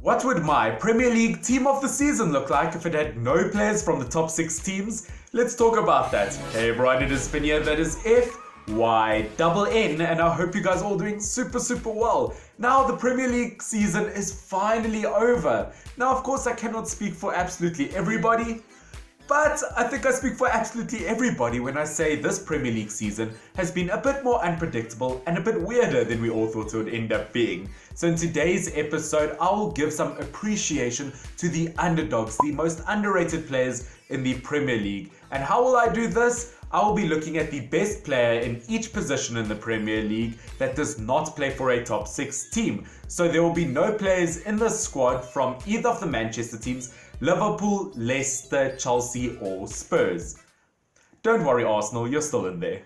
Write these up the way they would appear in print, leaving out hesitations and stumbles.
What would my Premier League team of the season look like if it had no players from the top 6 teams? Let's talk about that. Hey everyone, it is Finn here, that is FYNN, and I hope you guys are all doing super well. Now the Premier League season is finally over. Now of course I cannot speak for absolutely everybody, but I think I speak for absolutely everybody when I say this Premier League season has been a bit more unpredictable and a bit weirder than we all thought it would end up being. So in today's episode, I will give some appreciation to the underdogs, the most underrated players in the Premier League. And how will I do this? I will be looking at the best player in each position in the Premier League that does not play for a top 6 team. So there will be no players in the squad from either of the Manchester teams, Liverpool, Leicester, Chelsea or Spurs. Don't worry Arsenal, you're still in there.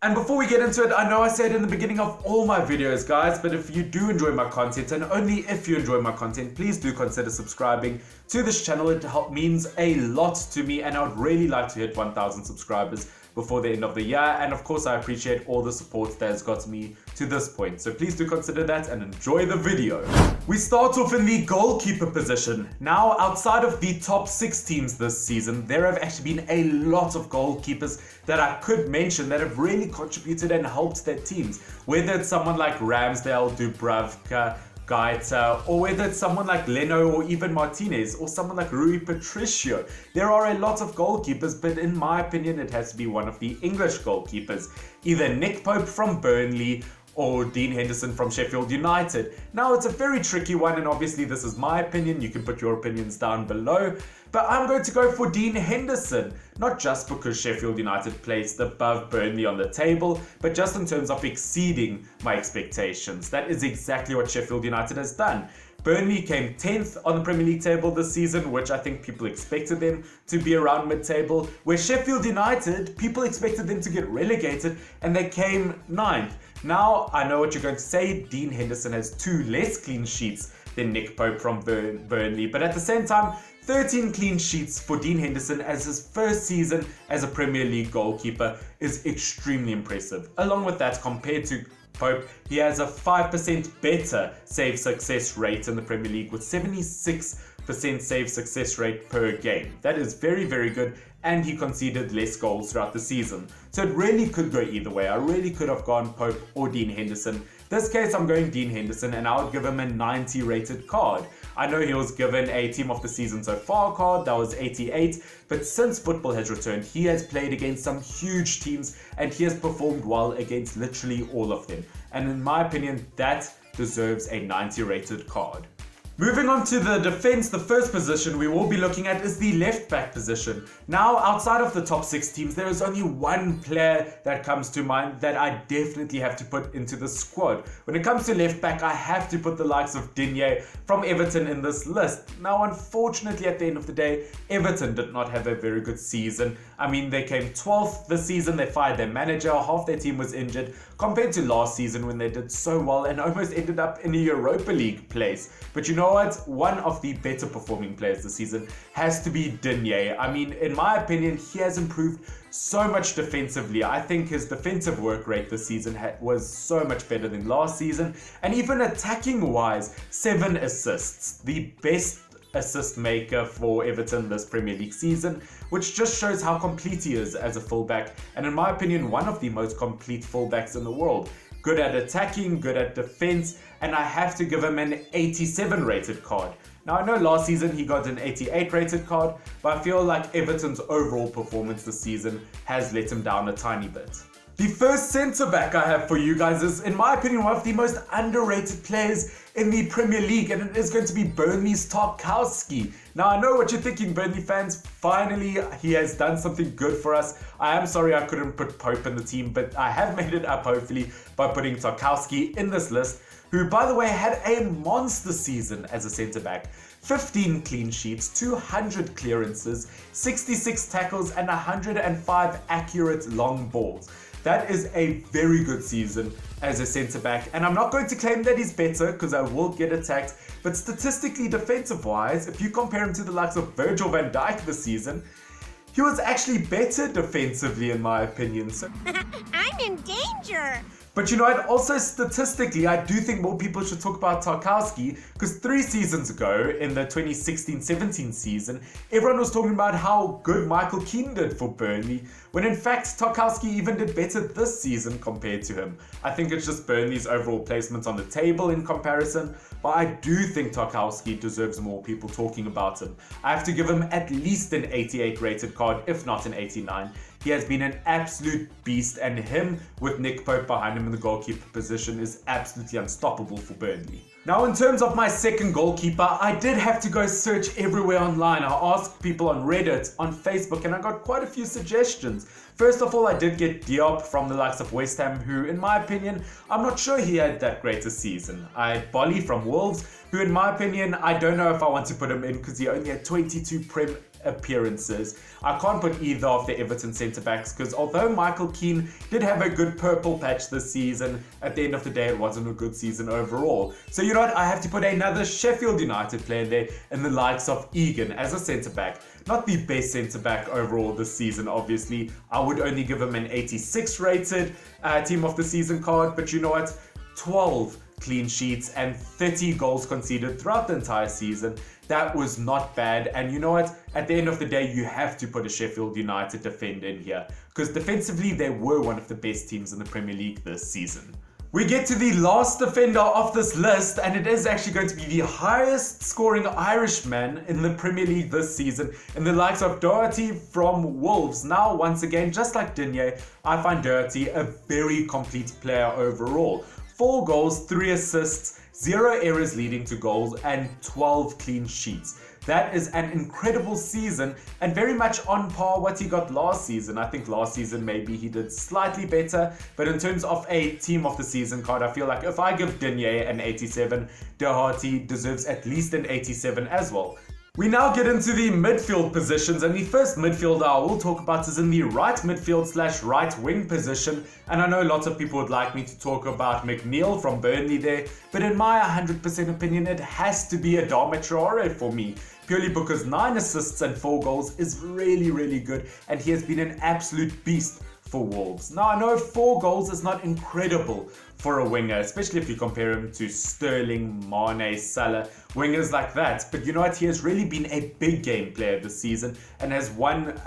And before we get into it, I know I said in the beginning of all my videos guys, but if you do enjoy my content, and only if you enjoy my content, please do consider subscribing to this channel. It means a lot to me and I would really like to hit 1,000 subscribers before the end of the year, and of course I appreciate all the support that has got me to this point, so please do consider that and enjoy the video. We start off in the goalkeeper position. Now outside of the top 6 teams this season, there have actually been a lot of goalkeepers that I could mention that have really contributed and helped their teams, whether it's someone like Ramsdale, Dubravka, Gaeta, or whether it's someone like Leno or even Martinez or someone like Rui Patricio. There are a lot of goalkeepers, but in my opinion it has to be one of the English goalkeepers, either Nick Pope from Burnley or Dean Henderson from Sheffield United. Now it's a very tricky one, and obviously this is my opinion, you can put your opinions down below, but I'm going to go for Dean Henderson, not just because Sheffield United placed above Burnley on the table, but just in terms of exceeding my expectations. That is exactly what Sheffield United has done. Burnley came 10th on the Premier League table this season, which I think people expected them to be around mid-table, where Sheffield United, people expected them to get relegated, and they came 9th. Now, I know what you're going to say, Dean Henderson has 2 less clean sheets than Nick Pope from Burnley, but at the same time, 13 clean sheets for Dean Henderson as his first season as a Premier League goalkeeper is extremely impressive. Along with that, compared to Pope, he has a 5% better save success rate in the Premier League with 76% save success rate per game. That is very good, and he conceded less goals throughout the season. So it really could go either way. I really could have gone Pope or Dean Henderson. This case I'm going Dean Henderson, and I would give him a 90 rated card. I know he was given a team of the season so far card, that was 88, but since football has returned, he has played against some huge teams and he has performed well against literally all of them. And in my opinion, that deserves a 90 rated card. Moving on to the defense, the first position we will be looking at is the left back position. Now, outside of the top 6 teams, there is only one player that comes to mind that I definitely have to put into the squad. When it comes to left back, I have to put the likes of Digne from Everton in this list. Now, unfortunately, at the end of the day, Everton did not have a very good season. I mean, they came 12th this season, they fired their manager, half their team was injured, compared to last season when they did so well and almost ended up in a Europa League place. But you know what? One of the better performing players this season has to be Digne. I mean, in my opinion, he has improved so much defensively. I think his defensive work rate this season was so much better than last season. And even attacking wise, 7 assists. The best assist maker for Everton this Premier League season, which just shows how complete he is as a fullback, and in my opinion one of the most complete fullbacks in the world. Good at attacking, good at defense, and I have to give him an 87 rated card. Now I know last season he got an 88 rated card, but I feel like Everton's overall performance this season has let him down a tiny bit. The first centre back I have for you guys is, in my opinion, one of the most underrated players in the Premier League, and it is going to be Burnley's Tarkowski. Now I know what you're thinking, Burnley fans, finally he has done something good for us. I am sorry I couldn't put Pope in the team, but I have made it up hopefully by putting Tarkowski in this list, who by the way had a monster season as a centre back. 15 clean sheets, 200 clearances, 66 tackles and 105 accurate long balls. That is a very good season as a centre-back, and I'm not going to claim that he's better because I will get attacked, but statistically defensive-wise, if you compare him to the likes of Virgil van Dijk this season, he was actually better defensively in my opinion. So I'm in danger! But you know what, also statistically, I do think more people should talk about Tarkowski, because 3 seasons ago, in the 2016-17 season, everyone was talking about how good Michael Keane did for Burnley, when in fact Tarkowski even did better this season compared to him. I think it's just Burnley's overall placement on the table in comparison, but I do think Tarkowski deserves more people talking about him. I have to give him at least an 88 rated card, if not an 89. He has been an absolute beast, and him with Nick Pope behind him in the goalkeeper position is absolutely unstoppable for Burnley. Now, in terms of my second goalkeeper, I did have to go search everywhere online. I asked people on Reddit, on Facebook, and I got quite a few suggestions. First of all, I did get Diop from the likes of West Ham, who, in my opinion, I'm not sure he had that great a season. I had Bolly from Wolves, who, in my opinion, I don't know if I want to put him in because he only had 22 Prem appearances. I can't put either of the Everton centre-backs because although Michael Keane did have a good purple patch this season, at the end of the day it wasn't a good season overall. So you know what, I have to put another Sheffield United player there in the likes of Egan as a centre-back. Not the best centre-back overall this season, obviously. I would only give him an 86 rated team of the season card, but you know what, 12 clean sheets and 30 goals conceded throughout the entire season. That was not bad, and you know what, at the end of the day you have to put a Sheffield United defender in here because defensively they were one of the best teams in the Premier League this season. We get to the last defender of this list, and it is actually going to be the highest scoring Irishman in the Premier League this season, in the likes of Doherty from Wolves. Now, once again, just like Digne, I find Doherty a very complete player overall. 4 goals, 3 assists, 0 errors leading to goals, and 12 clean sheets. That is an incredible season and very much on par what he got last season. I think last season maybe he did slightly better, but in terms of a team of the season card, I feel like if I give Digne an 87, Doherty deserves at least an 87 as well. We now get into the midfield positions, and the first midfielder I will talk about is in the right midfield / right wing position, and I know lots of people would like me to talk about McNeil from Burnley there, but in my 100% opinion it has to be Adama Traore for me, purely because 9 assists and 4 goals is really good, and he has been an absolute beast for Wolves. Now I know 4 goals is not incredible for a winger, especially if you compare him to Sterling, Mane, Salah, wingers like that. But you know what, he has really been a big game player this season and has won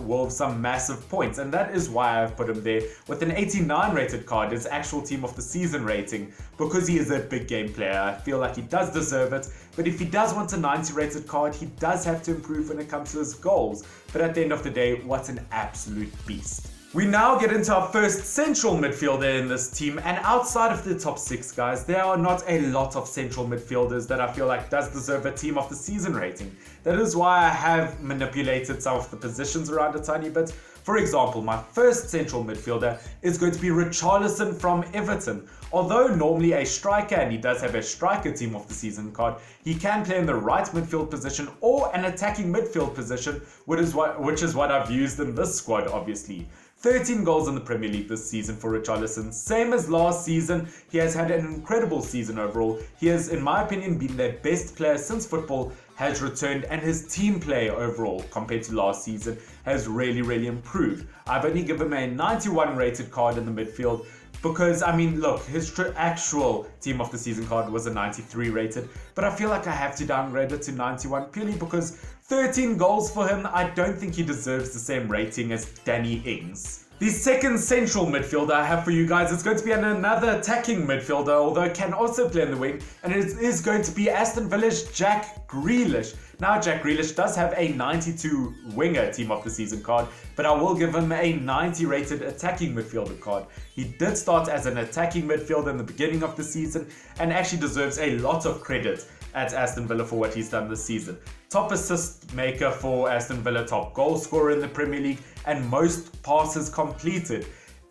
Wolves some massive points, and that is why I've put him there with an 89 rated card, his actual team of the season rating, because he is a big game player. I feel like he does deserve it, but if he does want a 90 rated card, he does have to improve when it comes to his goals. But at the end of the day, what an absolute beast. We now get into our first central midfielder in this team, and outside of the top 6 guys, there are not a lot of central midfielders that I feel like does deserve a team of the season rating. That is why I have manipulated some of the positions around a tiny bit. For example, my first central midfielder is going to be Richarlison from Everton. Although normally a striker, and he does have a striker team of the season card, he can play in the right midfield position or an attacking midfield position, which is what I've used in this squad, obviously. 13 goals in the Premier League this season for Richarlison, same as last season. He has had an incredible season overall. He has, in my opinion, been their best player since football has returned, and his team play overall compared to last season has really improved. I've only given him a 91 rated card in the midfield because, I mean, look, his actual team of the season card was a 93 rated, but I feel like I have to downgrade it to 91 purely because 13 goals for him, I don't think he deserves the same rating as Danny Ings. The second central midfielder I have for you guys is going to be another attacking midfielder, although can also play in the wing, and it is going to be Aston Villa's Jack Grealish. Now, Jack Grealish does have a 92 winger team of the season card, but I will give him a 90 rated attacking midfielder card. He did start as an attacking midfielder in the beginning of the season and actually deserves a lot of credit at Aston Villa for what he's done this season. Top assist maker for Aston Villa, top goal scorer in the Premier League, and most passes completed.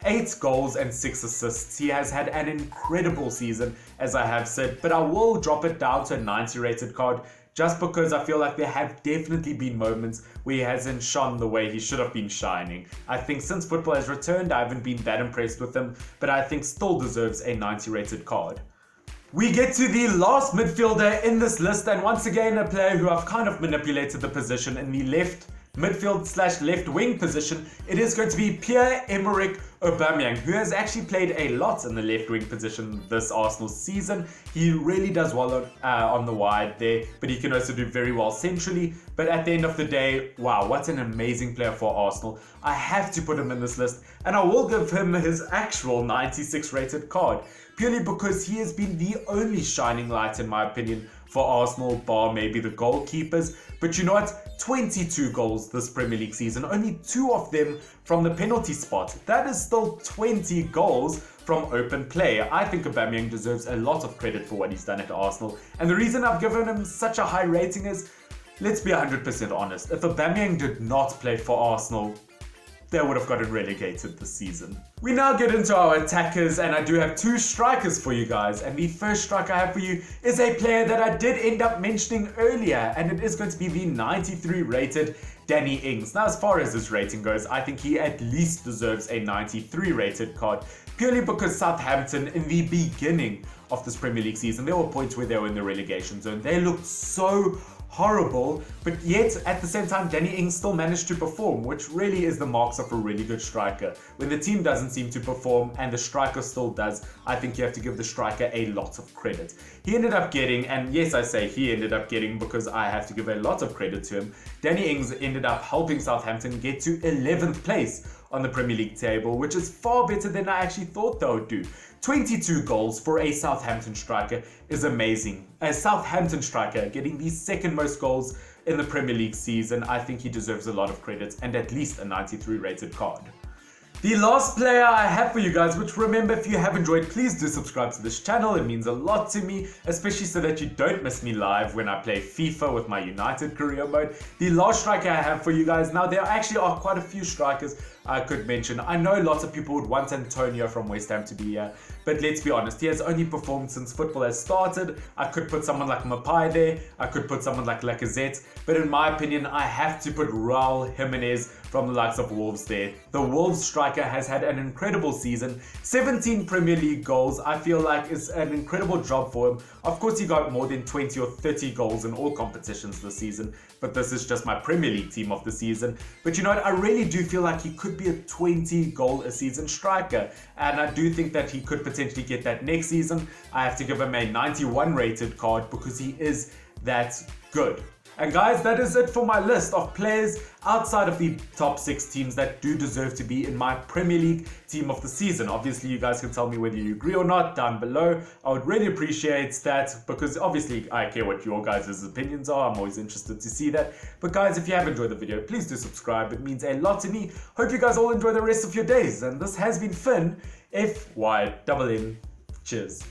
8 goals and 6 assists. He has had an incredible season, as I have said, but I will drop it down to a 90 rated card just because I feel like there have definitely been moments where he hasn't shone the way he should have been shining. I think since football has returned, I haven't been that impressed with him, but I think still deserves a 90 rated card. We get to the last midfielder in this list, and once again a player who I've kind of manipulated the position in the left midfield/left wing position, it is going to be Pierre-Emerick Aubameyang, who has actually played a lot in the left wing position this Arsenal season. He really does well on the wide there, but he can also do very well centrally. But at the end of the day, wow, what an amazing player for Arsenal. I have to put him in this list, and I will give him his actual 96 rated card, purely because he has been the only shining light, in my opinion, for Arsenal, bar maybe the goalkeepers. But you know what? 22 goals this Premier League season, only 2 of them from the penalty spot. That is still 20 goals from open play. I think Aubameyang deserves a lot of credit for what he's done at Arsenal. And the reason I've given him such a high rating is, let's be 100% honest, if Aubameyang did not play for Arsenal, they would have gotten relegated this season. We now get into our attackers, and I do have 2 strikers for you guys. And the first striker I have for you is a player that I did end up mentioning earlier, and it is going to be the 93 rated Danny Ings. Now, as far as his rating goes, I think he at least deserves a 93 rated card, purely because Southampton, in the beginning of this Premier League season, there were points where they were in the relegation zone. They looked so horrible, but yet at the same time Danny Ings still managed to perform, which really is the marks of a really good striker. When the team doesn't seem to perform and the striker still does, I think you have to give the striker a lot of credit. He ended up getting, and yes, I say he ended up getting because I have to give a lot of credit to him, Danny Ings ended up helping Southampton get to 11th place on the Premier League table, which is far better than I actually thought they would do. 22 goals for a Southampton striker is amazing. A Southampton striker getting the second most goals in the Premier League season, I think he deserves a lot of credit and at least a 93 rated card. The last player I have for you guys, which remember, if you have enjoyed, please do subscribe to this channel. It means a lot to me, especially so that you don't miss me live when I play FIFA with my United career mode. The last striker I have for you guys, now there actually are quite a few strikers I could mention. I know lots of people would want Antonio from West Ham to be here, but let's be honest, he has only performed since football has started. I could put someone like Mapai there, I could put someone like Lacazette, but in my opinion, I have to put Raul Jimenez from the likes of Wolves there. The Wolves striker has had an incredible season, 17 Premier League goals. I feel like it's an incredible job for him. Of course, he got more than 20 or 30 goals in all competitions this season, but this is just my Premier League team of the season. But you know what, I really do feel like he could be a 20 goal a season striker, and I do think that he could potentially get that next season. I have to give him a 91 rated card because he is that good. And guys, that is it for my list of players outside of the top 6 teams that do deserve to be in my Premier League team of the season. Obviously, you guys can tell me whether you agree or not down below. I would really appreciate that, because obviously I care what your guys' opinions are. I'm always interested to see that. But guys, if you have enjoyed the video, please do subscribe. It means a lot to me. Hope you guys all enjoy the rest of your days. And this has been Finn, FYNN. Cheers.